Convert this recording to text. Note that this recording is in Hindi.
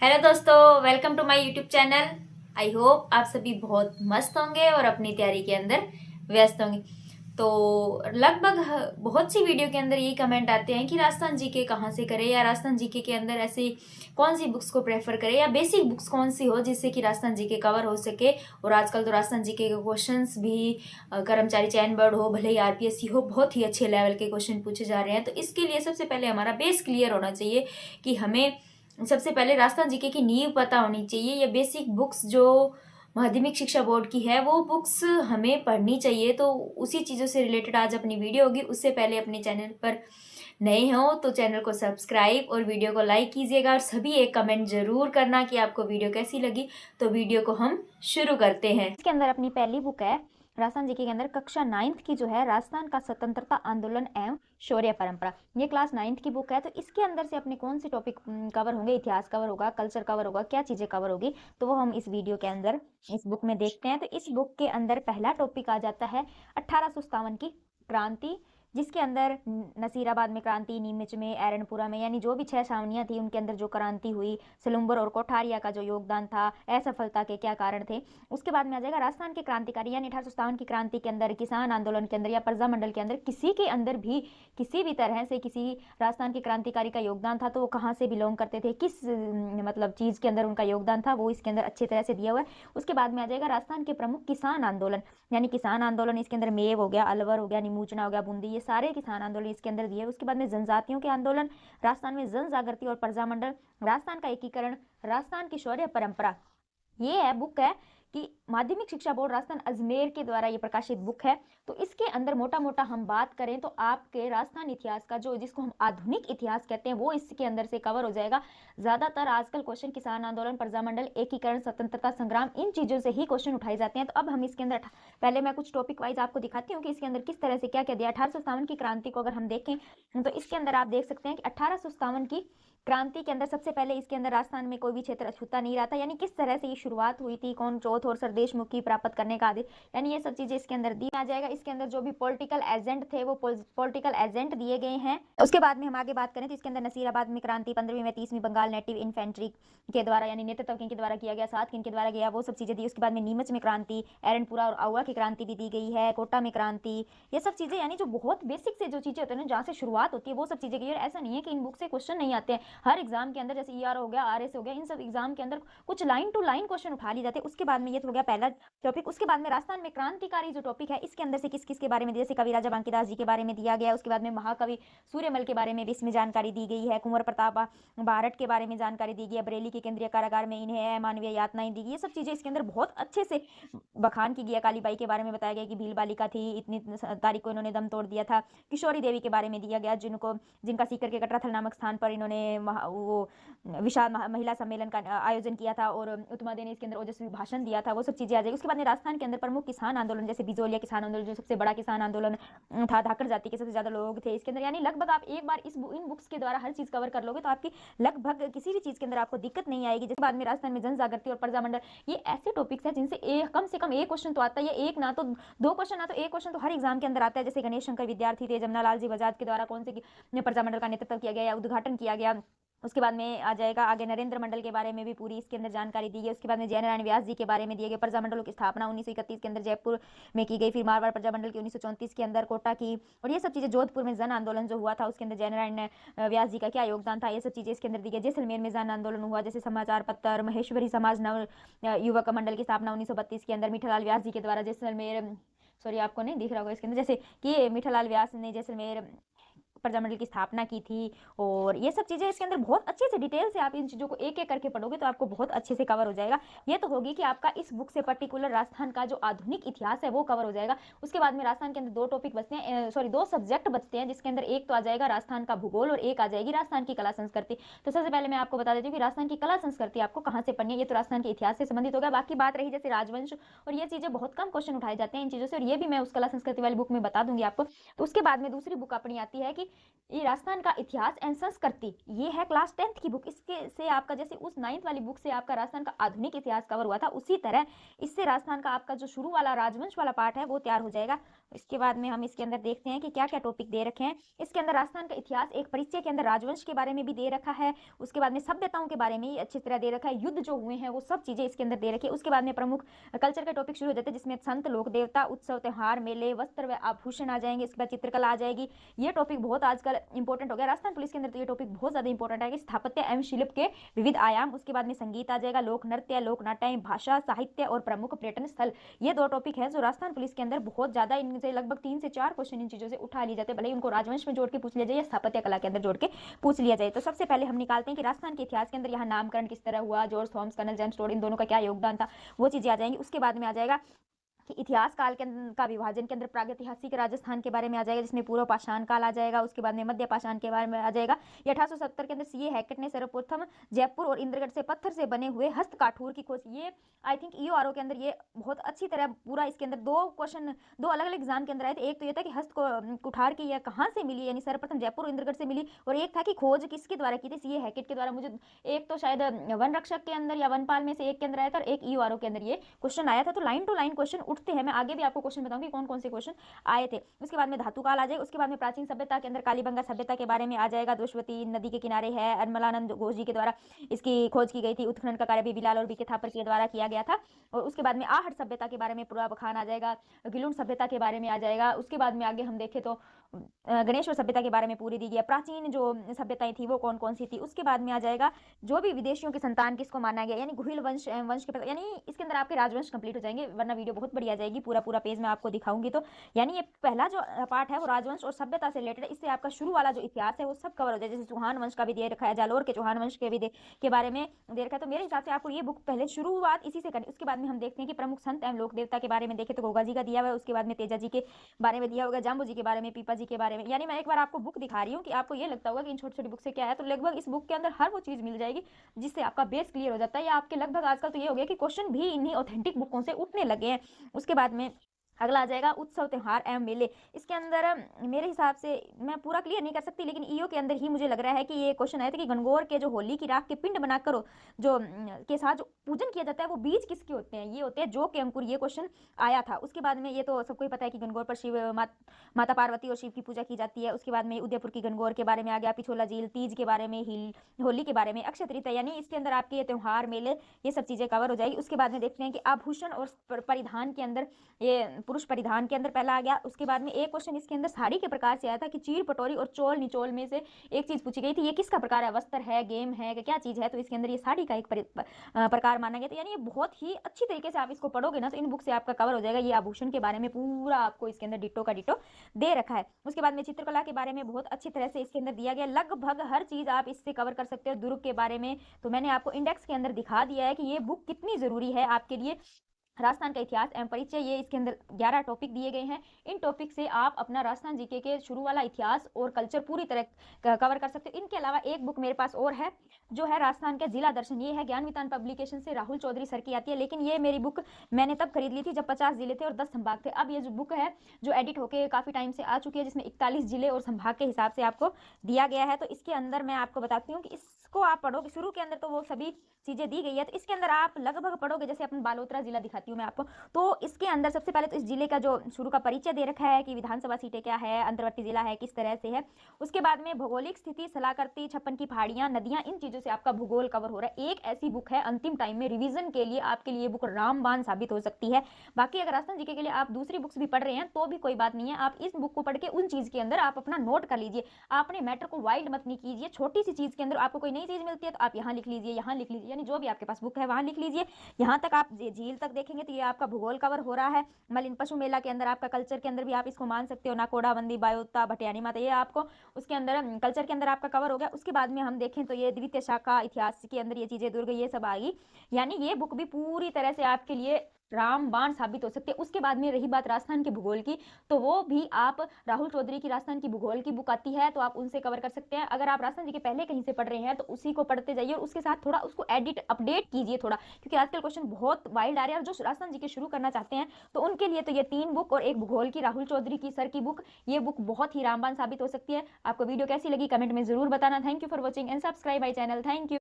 हेलो दोस्तों, welcome to my YouTube channel. I hope आप सभी बहुत मस्त होंगे और अपनी तैयारी के अंदर व्यस्त होंगे। तो लगभग बहुत सी वीडियो के अंदर यही कमेंट आते हैं कि राजस्थान जीके कहाँ से करें, या राजस्थान जीके के अंदर ऐसी कौन सी बुक्स को प्रेफर करें, या बेसिक बुक्स कौन सी हो जिससे कि राजस्थान जीके कवर हो सके। और आजकल तो राजस्थान जीके के क्वेश्चंस भी कर्मचारी चयन बोर्ड हो, भले ही आरपीएससी हो, बहुत ही अच्छे लेवल के क्वेश्चन पूछे जा रहे हैं। तो इसके लिए सबसे पहले हमारा बेस क्लियर होना चाहिए कि हमें सबसे पहले राजस्थान जीके की नींव पता होनी चाहिए। ये बेसिक बुक्स जो माध्यमिक शिक्षा बोर्ड की है वो बुक्स हमें पढ़नी चाहिए। तो उसी चीज़ों से रिलेटेड आज अपनी वीडियो होगी। उससे पहले अपने चैनल पर नए हो तो चैनल को सब्सक्राइब और वीडियो को लाइक कीजिएगा, और सभी एक कमेंट जरूर करना कि आपको वीडियो कैसी लगी। तो वीडियो को हम शुरू करते हैं। इसके अंदर अपनी पहली बुक है राजस्थान जीके के अंदर कक्षा 9th की जो है राजस्थान का स्वतंत्रता आंदोलन एवं शौर्य परंपरा। ये क्लास 9th की बुक है। तो इसके अंदर से अपने कौन से टॉपिक कवर होंगे, इतिहास कवर होगा, कल्चर कवर होगा, क्या चीजें कवर होगी, तो वो हम इस वीडियो के अंदर इस बुक में देखते हैं। तो इस बुक के अंदर पहला टॉपिक आ जाता है 1857 की क्रांति, जिसके अंदर नसीराबाद में क्रांति, नीमच में, एरनपुरा में, यानी जो भी 6 छावनियां थी उनके अंदर जो क्रांति हुई, सिलुम्बर और कोठारिया का जो योगदान था, असफलता के क्या कारण थे। उसके बाद में आ जाएगा राजस्थान के क्रांतिकारी, यानी 1857 की क्रांति के अंदर, किसान आंदोलन के अंदर या प्रजा मंडल के अंदर किसी के अंदर भी किसी भी तरह से किसी राजस्थान के क्रांतिकारी का योगदान था तो वो कहाँ से बिलोंग करते थे, किस मतलब चीज के अंदर उनका योगदान था, वो इसके अंदर अच्छी तरह से दिया हुआ है। उसके बाद में आ जाएगा राजस्थान के प्रमुख किसान आंदोलन, यानी किसान आंदोलन इसके अंदर मेव हो गया, अलवर हो गया, निमूचना हो गया, बूंदी, ये सारे किसान आंदोलन इसके अंदर दिए। उसके बाद में जनजातियों के आंदोलन, राजस्थान में जन जागृति और प्रजामंडल, राजस्थान का एकीकरण, राजस्थान की शौर्य परंपरा। ये है बुक है कि माध्यमिक शिक्षा बोर्ड राजस्थान अजमेर के द्वारा ये प्रकाशित बुक है। तो इसके अंदर मोटा मोटा हम बात करें तो आपके राजस्थान इतिहास का जो जिसको हम आधुनिक इतिहास कहते हैं वो इसके अंदर से कवर हो जाएगा। ज्यादातर आजकल क्वेश्चन किसान आंदोलन, प्रजामंडल, एकीकरण, स्वतंत्रता संग्राम, इन चीजों से ही क्वेश्चन उठाए जाते हैं। तो अब हम इसके अंदर पहले मैं कुछ टॉपिक वाइज आपको दिखाती हूँ कि इसके अंदर किस तरह से क्या क्या दिया। 1857 की क्रांति को अगर हम देखें तो इसके अंदर आप देख सकते हैं कि 1857 की क्रांति के अंदर सबसे पहले इसके अंदर राजस्थान में कोई भी क्षेत्र अछूता नहीं रहा था, यानी किस तरह से ये शुरुआत हुई थी, कौन चौथ और सरदेशमुख की प्राप्त करने का आदेश, यानी ये सब चीजें इसके अंदर दी आ जाएगा। इसके अंदर जो भी पॉलिटिकल एजेंट थे वो पॉलिटिकल एजेंट दिए गए हैं। उसके बाद में हम आगे बात करें तो इसके अंदर नसीराबाद में क्रांति, 15वीं में 30वीं बंगाल नेटिव इन्फेंट्री के द्वारा, यानी नेतृत्व किनके द्वारा किया गया, साथ किनके द्वारा गया, वो सब चीजें दी। उसके बाद में नीमच में क्रांति, एरनपुरा और आउवा की क्रांति भी दी गई है, कोटा में क्रांति, ये सब चीजें, यानी जो बहुत बेसिक से जो चीजें होती है ना, जहाँ से शुरुआत होती है वो सब चीजें की। ऐसा नहीं है कि इन बुक से क्वेश्चन नहीं आते हैं, हर एग्जाम के अंदर जैसे ईआर हो गया, आरएस हो गया, इन सब एग्जाम के अंदर कुछ लाइन टू लाइन क्वेश्चन उठा लिए जाते हैं। उसके बाद में ये तो हो गया पहला टॉपिक। उसके बाद में राजस्थान में क्रांतिकारी जो टॉपिक है इसके अंदर से किस किस के बारे में, जैसे कवि राजा बांकीदास जी के बारे में दिया गया। उसके बाद में महाकवि सूर्यमल के बारे में भी इसमें जानकारी दी गई है, कुंवर प्रताप बारट के बारे में जानकारी दी गई है, बरेली के केंद्रीय कारागार में इन्हें अमानवीय यातनाएं दी गई। ये सब चीजें इसके अंदर बहुत अच्छे से बखान की गई है। कालीबाई के बारे में बताया गया कि भील बालिका थी, इतनी तारीख को इन्होंने दम तोड़ दिया था। किशोरी देवी के बारे में दिया गया, जिनका सीकर के कटराथल नामक स्थान पर इन्होंने वो विशाल महिला सम्मेलन का आयोजन किया था और उत्तमा ने इसके अंदर ओजस्वी भाषण दिया था। वो सब चीजें आ जाएगी। उसके बाद में राजस्थान के अंदर प्रमुख किसान आंदोलन, जैसे बिजोलिया किसान आंदोलन जो सबसे बड़ा किसान आंदोलन था, धाकड़ जाति के सबसे ज्यादा लोग थे इसके अंदर, यानी लगभग आप एक बार इन बुक्स के द्वारा हर चीज कवर कर लोगे तो आपकी लगभग किसी भी चीज के अंदर आपको दिक्कत नहीं आएगी। जिसके बाद में राजस्थान में जन जागृति और प्रजामंडल, ये ऐसे टॉपिक्स हैं जिनसे कम से कम एक क्वेश्चन तो आता है, एक ना तो दो क्वेश्चन, ना तो एक क्वेश्चन तो हर एग्जाम के अंदर आता है। जैसे गणेश शंकर विद्यार्थी थे, जमनालाल जी बजाज के द्वारा कौन से प्रजामंडल का नेतृत्व किया गया या उद्घाटन किया गया। उसके बाद में आ जाएगा आगे नरेंद्र मंडल के बारे में भी पूरी इसके अंदर जानकारी दी गई। उसके बाद में जयनारायण व्यास जी के बारे में दिए गए। प्रजामंडलों की स्थापना 1931 के अंदर जयपुर में की गई, फिर मारवाड़ प्रजामंडल की 1934 के अंदर कोटा की, और ये सब चीजें जोधपुर में जन आंदोलन जो हुआ था उसके अंदर जयनारायण व्यास जी का क्या योगदान था, ये सब चीजें इसके अंदर दी गई। जैसलमेर में जन आंदोलन हुआ, जैसे समाचार पत्र, महेश्वरी समाज नव युवक मंडल की स्थापना 1932 के अंदर मीठालाल व्यास जी के द्वारा जैसलमेर, सॉरी आपको नहीं दिख रहा होगा इसके अंदर, जैसे कि मीठालाल व्यास ने जैसलमेर प्रजामंडल की स्थापना की थी। और ये सब चीजें इसके अंदर बहुत अच्छे से डिटेल से आप इन चीजों को एक एक करके पढ़ोगे तो आपको बहुत अच्छे से कवर हो जाएगा। ये तो होगी कि आपका इस बुक से पर्टिकुलर राजस्थान का जो आधुनिक इतिहास है वो कवर हो जाएगा। उसके बाद में राजस्थान के अंदर दो टॉपिक बचते हैं, सॉरी दो सब्जेक्ट बचते हैं, जिसके अंदर एक तो आ जाएगा राजस्थान का भूगोल और एक आ जाएगी राजस्थान की कला संस्कृति। तो सबसे पहले मैं आपको बता देती हूँ कि राजस्थान की कला संस्कृति आपको कहाँ से पढ़नी है। ये तो राजस्थान के इतिहास से संबंधित होगा। बाकी बात रही जैसे राजवंश और ये चीजें बहुत कम क्वेश्चन उठाए जाते हैं इन चीजों से, और ये भी मैं उस कला संस्कृति वाली बुक में बता दूंगी आपको। तो उसके बाद में दूसरी बुक अपनी आती है कि ये राजस्थान का इतिहास एंड संस्कृति, ये है क्लास 10th की बुक। इसके से आपका जैसे उस 9th वाली बुक से आपका राजस्थान का आधुनिक इतिहास कवर हुआ था, उसी तरह इससे राजस्थान का आपका जो शुरू वाला राजवंश वाला पार्ट है वो तैयार हो जाएगा। इसके बाद में हम इसके अंदर देखते हैं कि क्या क्या टॉपिक दे रखे हैं। इसके अंदर राजस्थान का इतिहास एक परिचय के अंदर राजवंश के बारे में भी दे रखा है, उसके बाद में सभ्यताओं के बारे में अच्छी तरह दे रखा है, युद्ध जो हुए हैं वो सब चीजें इसके अंदर दे रखी है। उसके बाद में प्रमुख कल्चर के टॉपिक शुरू हो जाते हैं, जिसमें संत, लोक देवता, उत्सव, त्योहार, मेले, वस्त्र व आभूषण आ जाएंगे। इसके बाद चित्रकला आ जाएगी। ये टॉपिक बहुत आजकल इंपॉर्टेंट हो गया राजस्थान पुलिस के अंदर, तो ये टॉपिक बहुत ज्यादा इंपॉर्टेंट है कि स्थापत्य एवं शिल्प के विविध आयाम। उसके बाद में संगीत आ जाएगा, लोक नृत्य, लोक नाट्य, भाषा, साहित्य और प्रमुख पर्यटन स्थल। ये 2 टॉपिक है जो राजस्थान पुलिस के अंदर बहुत ज्यादा, इनसे लगभग 3 से 4 क्वेश्चन इन चीजों से उठा लिए जाते हैं, भले ही उनको राजवंश में जोड़ के पूछ लिया जाए या स्थापत्य कला के अंदर जोड़ के पूछ लिया जाए। तो सबसे पहले हम निकालते हैं कि राजस्थान के इतिहास के अंदर यहाँ नामकरण किस तरह हुआ, George Thomas, colonel James Tod, इन दोनों का क्या योगदान था, वो चीजें आ जाएंगी। उसके बाद में आ जाएगा कि इतिहास काल के का विभाजन के अंदर प्रागैतिहासिक राजस्थान के बारे में आ जाएगा, जिसमें पूर्व पाषाण काल आ जाएगा। उसके बाद में मध्य पाषाण के बारे में आ जाएगा। ये 1870 के अंदर सीए हैकेट ने सर्वप्रथम जयपुर और इंद्रगढ़ से पत्थर से बने हुए हस्त काठूर की खोज। ये आई थिंक ईओआरओ के अंदर ये बहुत अच्छी तरह पूरा इसके अंदर 2 क्वेश्चन 2 अलग अलग एग्जाम के अंदर आए थे। एक तो ये था कि हस्त कुठार की यह कहाँ से मिली, यानी सर्वप्रथम जयपुर और इंद्रगढ़ से मिली, और एक था कि खोज किसके द्वारा की थी, सीए हैकेट के द्वारा। मुझे एक तो शायद वन रक्षक के अंदर या वनपाल में से एक के अंदर आया था, और एक ईओआरओ के अंदर ये क्वेश्चन आया था। तो लाइन टू लाइन क्वेश्चन उठते हैं। मैं आगे भी आपको क्वेश्चन बताऊंगी कौन कौन से क्वेश्चन आए थे। उसके बाद में धातु काल आ जाएगा। उसके बाद में प्राचीन सभ्यता के अंदर कालीबंगा सभ्यता के बारे में आ जाएगा। द्रौपदी नदी के किनारे है, अनमलानंद घोष जी के द्वारा इसकी खोज की गई थी। उत्खनन का कार्य भी बिलाल और बीके थापर के द्वारा किया गया था। और उसके बाद में आहट सभ्यता के बारे में पूरा बखान आ जाएगा। गिलुंड सभ्यता के बारे में आ जाएगा। उसके बाद में आगे हम देखें तो गणेश्वर सभ्यता के बारे में पूरी दी गई है। प्राचीन जो सभ्यताएं थी वो कौन कौन सी थी। उसके बाद में आ जाएगा जो भी विदेशियों की संतान किसको माना गया, यानी गुहिल वंश वंश के, यानी इसके अंदर आपके राजवंश कंप्लीट हो जाएंगे, वरना वीडियो बहुत बड़ी आ जाएगी, पूरा पूरा पेज मैं आपको दिखाऊंगी। तो यानी ये पहला जो पार्ट है वो राजवंश और सभ्यता से रिलेटेड है। इससे आपका शुरू वाला जो इतिहास है वो सब कवर हो जाए। जैसे चौहान वंश का भी दे रखा है, जालोर के चौहान वंश के भी के बारे में दे रखा है। तो मेरे हिसाब से आपको ये बुक पहले शुरुआत इसी से करनी। उसके बाद में हम देखते हैं कि प्रमुख संत एवं लोक देवता के बारे में देखें तो गोगा जी का दिया हुआ है। उसके बाद में तेजा जी के बारे में दिया होगा, जाम्बू जी के बारे में, पीपा जी के बारे में। यानी मैं एक बार आपको बुक दिखा रही हूँ कि आपको ये लगता होगा कि इन छोटी छोटी बुक से क्या है, तो लगभग इस बुक के अंदर हर वो चीज मिल जाएगी जिससे आपका बेस क्लियर हो जाता है। या आपके लगभग आजकल तो ये हो गया कि क्वेश्चन भी इन्हीं ऑथेंटिक बुकों से उठने लगे हैं। उसके बाद में अगला आ जाएगा उत्सव, त्योहार एवं मेले। इसके अंदर मेरे हिसाब से मैं पूरा क्लियर नहीं कर सकती, लेकिन ईओ के अंदर ही मुझे लग रहा है कि ये क्वेश्चन आया था कि गणगौर के जो होली की राख के पिंड बनाकर जो के साथ जो पूजन किया जाता है वो बीज किसके होते हैं, ये होते हैं जौ के अंकुर। ये क्वेश्चन आया था। उसके बाद में ये तो सबको ही पता है कि गणगौर पर शिव माता पार्वती और शिव की पूजा की जाती है। उसके बाद में उदयपुर की गणगौर के बारे में आ गया, पिछोला झील, तीज के बारे में, होली के बारे में, अक्षय तृतीया, यानी इसके अंदर आपके ये त्योहार, मेले, ये सब चीजें कवर हो जाएगी। उसके बाद में देखते हैं कि आभूषण और परिधान के अंदर ये पुरुष परिधान के अंदर पहला आ गया। उसके बाद में एक क्वेश्चन इसके अंदर साड़ी के प्रकार से आया था कि चीर, पटोरी और चोल निचोल में से एक चीज पूछी गई थी, ये किसका प्रकार है, वस्त्र है, गेम है, क्या चीज है। तो इसके अंदर ये साड़ी का एक प्रकार माना गया था। यानी ये बहुत ही अच्छी तरीके से आप इसको पढ़ोगे ना तो इन बुक से आपका कवर हो जाएगा। ये आभूषण के बारे में पूरा आपको इसके अंदर डिट्टो का डिट्टो दे रखा है। उसके बाद में चित्रकला के बारे में बहुत अच्छी तरह से इसके अंदर दिया गया। लगभग हर चीज आप इससे कवर कर सकते हो। दुर्ग के बारे में तो मैंने आपको इंडेक्स के अंदर दिखा दिया है कि ये बुक कितनी जरूरी है आपके लिए। राजस्थान का इतिहास एवं परिचय, ये इसके अंदर 11 टॉपिक दिए गए हैं। इन टॉपिक से आप अपना राजस्थान जीके के शुरू वाला इतिहास और कल्चर पूरी तरह कवर कर सकते हो। इनके अलावा एक बुक मेरे पास और है जो है राजस्थान के जिला दर्शन। ये है ज्ञान वितान पब्लिकेशन से राहुल चौधरी सर की आती है, लेकिन ये मेरी बुक मैंने तब खरीद ली थी जब 50 जिले थे और 10 संभाग थे। अब ये जो बुक है जो एडिट होके काफी टाइम से आ चुकी है, जिसमें 41 जिले और संभाग के हिसाब से आपको दिया गया है। तो इसके अंदर मैं आपको बताती हूँ कि इसको आप पढ़ोगे, शुरू के अंदर तो वो सभी चीजें दी गई है, तो इसके अंदर आप लगभग पढ़ोगे। जैसे अपन बालोतरा जिला दिखाती हूँ मैं आपको, तो इसके अंदर सबसे पहले तो इस जिले का जो शुरू का परिचय दे रखा है कि विधानसभा सीटें क्या है, अंतर्वर्ती जिला है, किस तरह से है। उसके बाद में भौगोलिक स्थिति, सलाकर्ती, छप्पन की पहाड़ियां, नदियां, इन चीजों से आपका भूगोल कवर हो रहा है। एक ऐसी बुक है अंतिम टाइम में रिवीजन के लिए आपके लिए बुक रामबाण साबित हो सकती है। बाकी अगर राजस्थान जीके के लिए आप दूसरी बुक्स भी पढ़ रहे हैं तो भी कोई बात नहीं है, आप इस बुक को पढ़ के उन चीज के अंदर आप अपना नोट कर लीजिए। आपने मैटर को वाइल्ड मत नहीं कीजिए। छोटी सी चीज के अंदर आपको कोई नई चीज मिलती है तो आप यहाँ लिख लीजिए, यहाँ लिख लीजिए, यानी जो भी आपके पास बुक है वहां लिख लीजिए। यहाँ तक आप झील तक देखेंगे तो ये आपका भूगोल कवर हो रहा है। मलिन पशु मेला के अंदर आपका कल्चर के अंदर भी आप इसको मान सकते हो, नाकोड़ा बंदी, बायोता, भटियानी माता, ये आपको उसके अंदर कल्चर के अंदर आपका कवर हो गया। उसके बाद में हम देखें तो ये द्वितीय शाखा इतिहास के अंदर ये चीजें दुर्ग ये सब आ गई। यानी ये बुक भी पूरी तरह से आपके लिए रामबाण साबित हो सकती है। उसके बाद में रही बात राजस्थान के भूगोल की, तो वो भी आप राहुल चौधरी की राजस्थान की भूगोल की बुक आती है, तो आप उनसे कवर कर सकते हैं। अगर आप राजस्थान जी के पहले कहीं से पढ़ रहे हैं तो उसी को पढ़ते जाइए और उसके साथ थोड़ा उसको एडिट अपडेट कीजिए थोड़ा, क्योंकि आजकल क्वेश्चन बहुत वाइल्ड आ रहे हैं। और जो राजस्थान जी के शुरू करना चाहते हैं तो उनके लिए तो ये 3 बुक और एक भूगोल की राहुल चौधरी की सर की बुक, ये बुक बहुत ही रामबाण साबित हो सकती है। आपको वीडियो कैसी लगी कमेंट में जरूर बताना। Thank you for watching and subscribe my channel. Thank you.